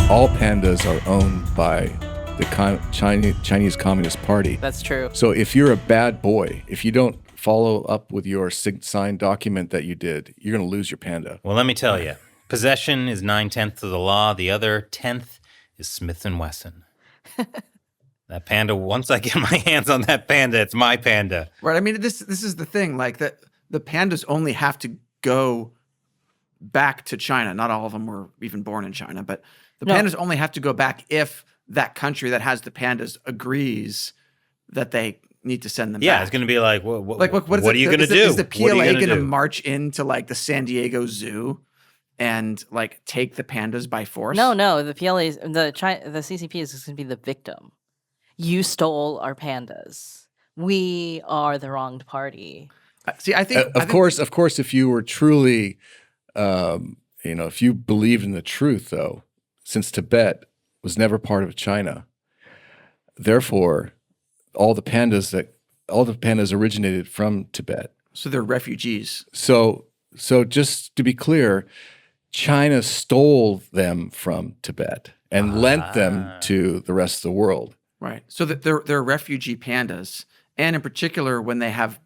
all pandas are owned by the Chinese Communist Party. That's true. So if you're a bad boy, if you don't follow up with your signed document that you did, you're going to lose your panda. Well, let me tell you, possession is 9/10 of the law. The other 10th is Smith & Wesson. That panda, once I get my hands on that panda, it's my panda. Right. I mean, this is the thing. Like the pandas only have to go back to China. Not all of them were even born in China, but the pandas only have to go back if that country that has the pandas agrees that they need to send them back. Yeah, it's going to be like, what are you going to do? Is the PLA going to march into like the San Diego Zoo and like take the pandas by force? No. The PLA, the CCP is going to be the victim. You stole our pandas. We are the wronged party. See, I think, of course, if you were truly, if you believed in the truth, though, since Tibet was never part of China, therefore, all the pandas originated from Tibet. So they're refugees. So just to be clear, China stole them from Tibet and lent them to the rest of the world. Right. So that they're refugee pandas, and in particular, when they have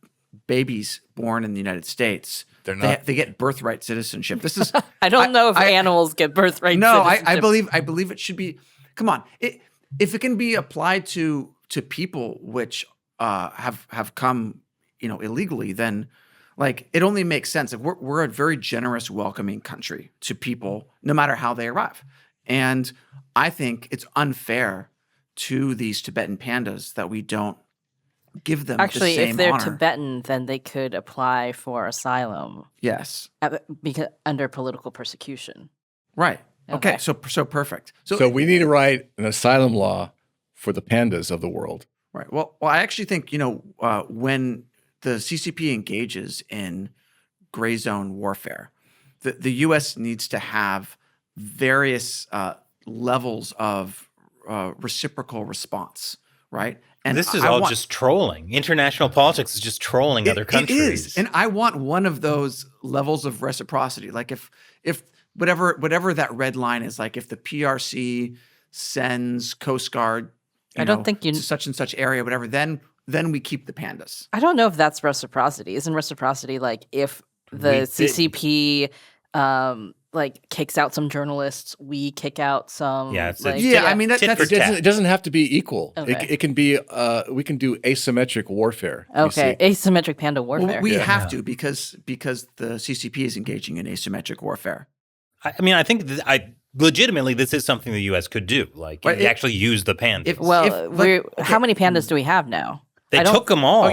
babies born in the United States, they get birthright citizenship. This is I don't know if animals get birthright citizenship. No, I believe it should be. Come on, if it can be applied to people which have come illegally, then like it only makes sense. Like, we're a very generous, welcoming country to people, no matter how they arrive, and I think it's unfair to these Tibetan pandas that we don't give them the same if they're honor. Tibetan, then they could apply for asylum. Yes, because under political persecution. Right. Okay. So perfect. So we need to write an asylum law for the pandas of the world. Right. Well, I actually think when the CCP engages in gray zone warfare, the U.S. needs to have various levels of reciprocal response, right? And this is all just trolling. International politics is just trolling other countries. It is, and I want one of those levels of reciprocity. Like if whatever that red line is, like if the PRC sends Coast Guard, to such and such area, whatever, then we keep the pandas. I don't know if that's reciprocity. Isn't reciprocity like if the CCP kicks out some journalists, we kick out some. Yeah, I mean it doesn't have to be equal. Okay. It can be. We can do asymmetric warfare. Okay, asymmetric panda warfare. Well, we have to because the CCP is engaging in asymmetric warfare. I mean, I think legitimately this is something the U.S. could do. Like actually use the pandas. How many pandas do we have now? They took them all.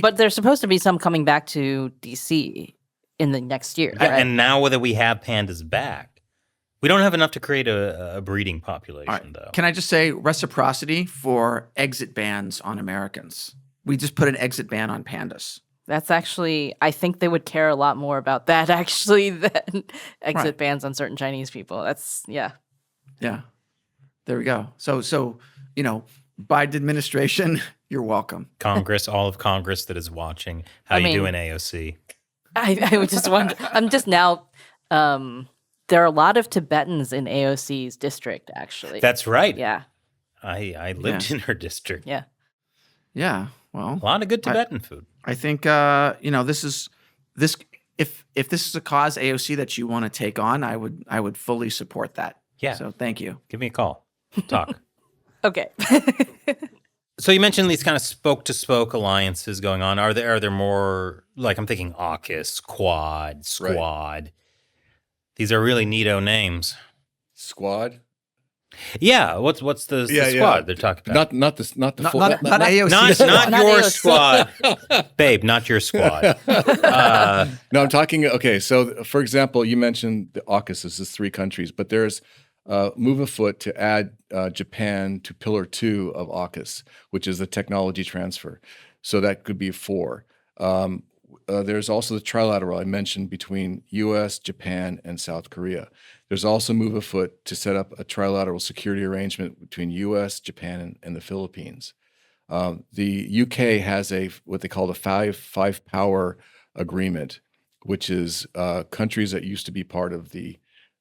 But there's supposed to be some coming back to D.C. in the next year. Yeah, and now whether we have pandas back, we don't have enough to create a breeding population, though. Can I just say reciprocity for exit bans on Americans? We just put an exit ban on pandas. That's actually, I think they would care a lot more about that actually than exit bans on certain Chinese people. That's, yeah. Yeah. There we go. So Biden administration, you're welcome. Congress, all of Congress that is watching, how you doing, AOC? I would just wonder. I'm just now. There are a lot of Tibetans in AOC's district, actually. That's right. Yeah. I lived in her district. Yeah. Yeah. Well, a lot of good Tibetan food. I think this is if this is a cause, AOC, that you want to take on, I would fully support that. Yeah. So thank you. Give me a call. Talk. Okay. So you mentioned these kind of spoke-to-spoke alliances going on. Are there more, like I'm thinking AUKUS, Quad, Squad. Right. These are really neato names. Squad? Yeah, what's the squad they're talking about? Not AOC. Not your squad. Babe, not your squad. No, I'm talking, okay, so for example, you mentioned the AUKUS is 3 countries, but there's move afoot to add Japan to Pillar 2 of AUKUS, which is the technology transfer. So that could be 4. There's also the trilateral I mentioned between U.S., Japan, and South Korea. There's also move afoot to set up a trilateral security arrangement between U.S., Japan, and the Philippines. The UK has what they call the five power agreement, which is countries that used to be part of the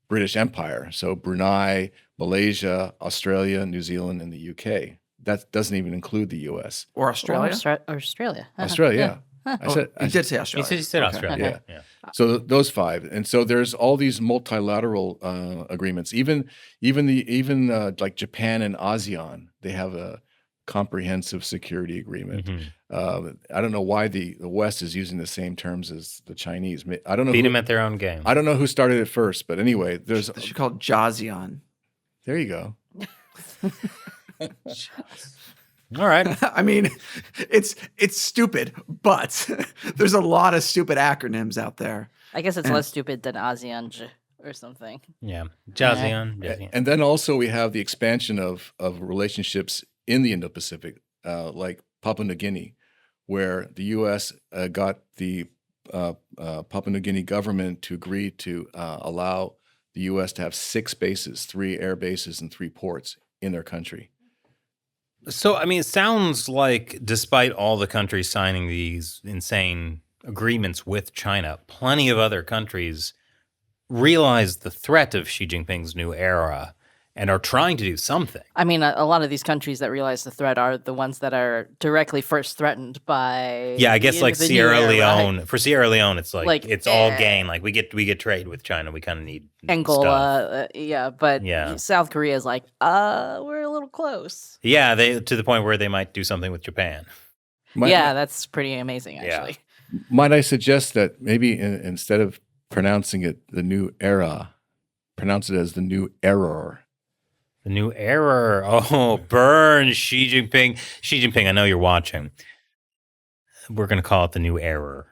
British Empire. So Brunei, Malaysia, Australia, New Zealand, and the UK. That doesn't even include the US. Or Australia? Australia. Australia, yeah. You did say You Australia. said Okay. Australia. Yeah. So those 5, and so there's all these multilateral agreements. Even like Japan and ASEAN, they have a comprehensive security agreement. I don't know why the West is using the same terms as the Chinese. I don't know. Beat them at their own game. I don't know who started it first, but anyway, there's. They should call it JASEAN. There you go. All right. I mean, it's stupid, but there's a lot of stupid acronyms out there. I guess it's less stupid than ASEAN or something. Yeah. JASEAN. And then also we have the expansion of relationships in the Indo-Pacific, like Papua New Guinea, where the U.S. Got the Papua New Guinea government to agree to allow the U.S. to have 6 bases, 3 air bases and 3 ports in their country. So, I mean, it sounds like despite all the countries signing these insane agreements with China, plenty of other countries realize the threat of Xi Jinping's new era and are trying to do something. I mean, a lot of these countries that realize the threat are the ones that are directly first threatened by. Yeah, I guess like the new Sierra era, Leone. right? For Sierra Leone, it's like it's all eh. gain. Like we get trade with China. We kind of need Angola, stuff. but South Korea is like, we're a little close. Yeah, they to the point where they might do something with Japan. That's pretty amazing, actually. Yeah. Might I suggest that maybe instead of pronouncing it the new era, pronounce it as the new error. The new error. Oh, burn Xi Jinping. Xi Jinping, I know you're watching. We're going to call it the new error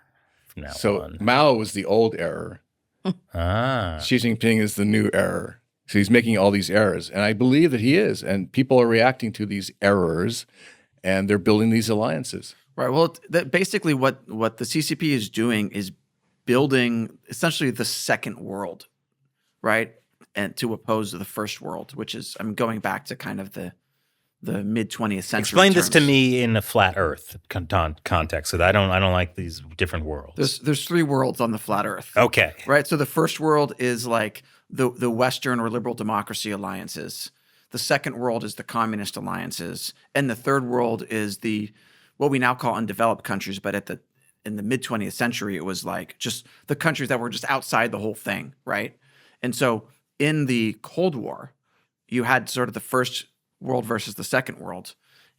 from now on. Mao was the old error. Xi Jinping is the new error. So he's making all these errors. And I believe that he is. And people are reacting to these errors, and they're building these alliances. Right. Well, basically what the CCP is doing is building essentially the second world, right? And to oppose the first world, which is, I'm going back to kind of the mid 20th century. Explain this to me in a flat Earth context, so that I don't like these different worlds. There's 3 worlds on the flat Earth. Okay. Right. So the first world is like the Western or liberal democracy alliances. The second world is the communist alliances, and the third world is what we now call undeveloped countries. But in the mid 20th century, it was like just the countries that were just outside the whole thing, right? And so in the Cold War, you had sort of the first world versus the second world.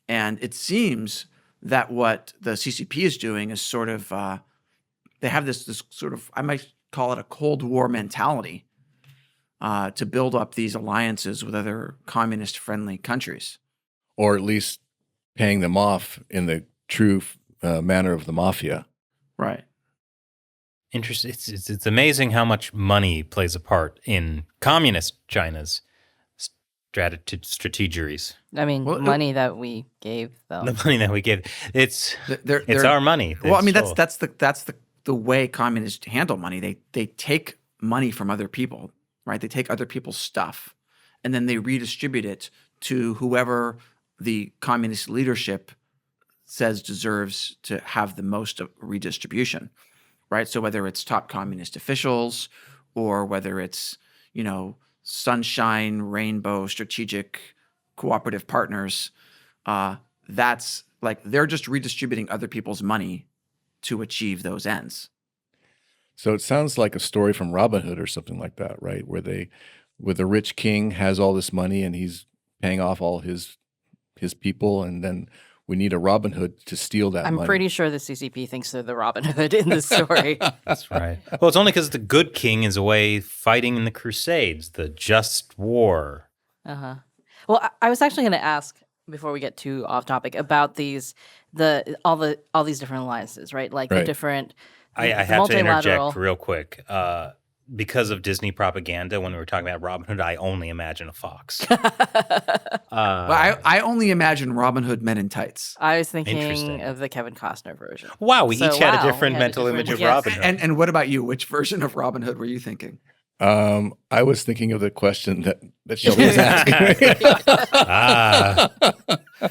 And it seems that what the CCP is doing is sort of, they have this sort of, I might call it a Cold War mentality to build up these alliances with other communist-friendly countries. Or at least paying them off in the true manner of the mafia. Right. Interesting. It's amazing how much money plays a part in communist China's strategies. I mean, money that we gave, though. The money that we give, it's our money. Well, I mean, that's the way communists handle money. They take money from other people, right? They take other people's stuff, and then they redistribute it to whoever the communist leadership says deserves to have the most of redistribution. Right. So whether it's top communist officials or whether it's, sunshine, rainbow, strategic, cooperative partners, that's like they're just redistributing other people's money to achieve those ends. So it sounds like a story from Robin Hood or something like that, right? Where the rich king has all this money and he's paying off all his people, and then we need a Robin Hood to steal that money. I'm pretty sure the CCP thinks they're the Robin Hood in this story. That's right. Well, it's only because the good king is away fighting in the Crusades, the just war. Uh-huh. Well, I was actually going to ask, before we get too off topic, about all these different alliances, right? Like the different I have to interject real quick. Because of Disney propaganda, when we were talking about Robin Hood, I only imagine a fox. I only imagine Robin Hood men in tights. I was thinking of the Kevin Costner version. Wow, we each had a different mental image of Robin Hood. And what about you? Which version of Robin Hood were you thinking? I was thinking of the question that Shelby was asking me. Ah,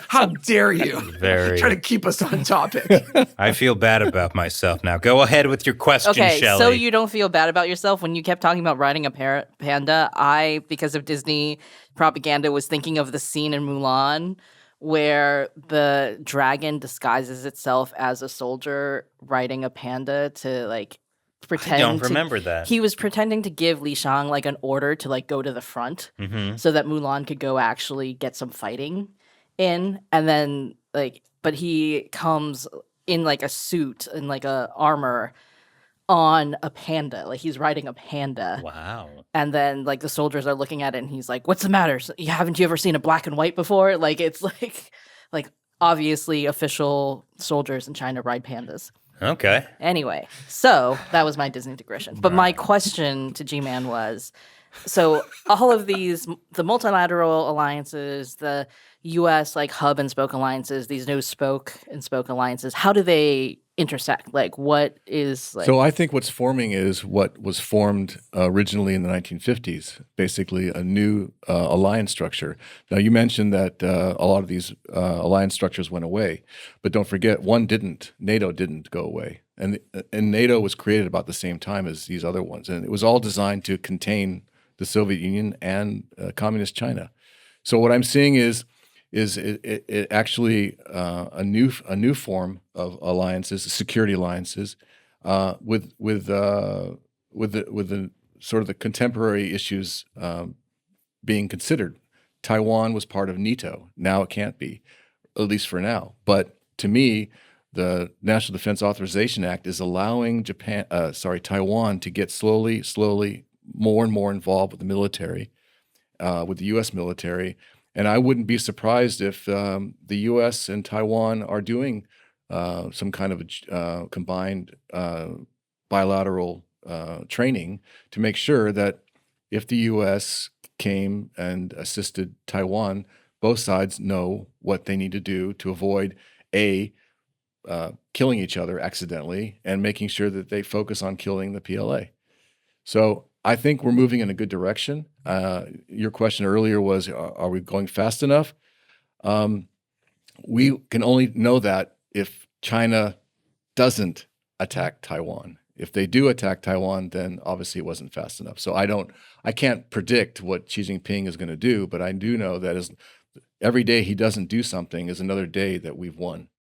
How dare you very. try to keep us on topic? I feel bad about myself now. Go ahead with your question, Okay, Shelley. so you don't feel bad about yourself when you kept talking about riding a panda. I, because of Disney propaganda, was thinking of the scene in Mulan where the dragon disguises itself as a soldier riding a panda to like pretend. I don't to- remember that. He was pretending to give Li Shang like an order to like go to the front Mm-hmm. so that Mulan could go actually get some fighting in, and then like, but he comes in like a suit and like a armor on a panda, like he's riding a panda. Wow. And then like the soldiers are looking at it and he's like, what's the matter? Haven't you ever seen a black and white before? Like it's like obviously official soldiers in China ride pandas. Okay. Anyway, so that was my Disney digression. But my question to G-Man was, so all of these, the multilateral alliances, the U.S. like hub and spoke alliances, these new spoke and spoke alliances, how do they intersect? Like what is like... So I think what's forming is what was formed originally in the 1950s, basically a new alliance structure. Now, you mentioned that a lot of these alliance structures went away, but don't forget, one didn't. NATO didn't go away. And NATO was created about the same time as these other ones. And it was all designed to contain the Soviet Union and communist China. So what I'm seeing is it actually a new form of alliances, security alliances, with the sort of the contemporary issues being considered. Taiwan was part of NATO. Now it can't be, at least for now. But to me, the National Defense Authorization Act is allowing Taiwan to get slowly more and more involved with the military, with the U.S. military. And I wouldn't be surprised if the U.S. and Taiwan are doing some kind of a combined bilateral training to make sure that if the U.S. came and assisted Taiwan, both sides know what they need to do to avoid killing each other accidentally and making sure that they focus on killing the PLA. So I think we're moving in a good direction. Your question earlier was, are we going fast enough? We can only know that if China doesn't attack Taiwan. If they do attack Taiwan, then obviously it wasn't fast enough. So I can't predict what Xi Jinping is going to do, but I do know that every day he doesn't do something is another day that we've won.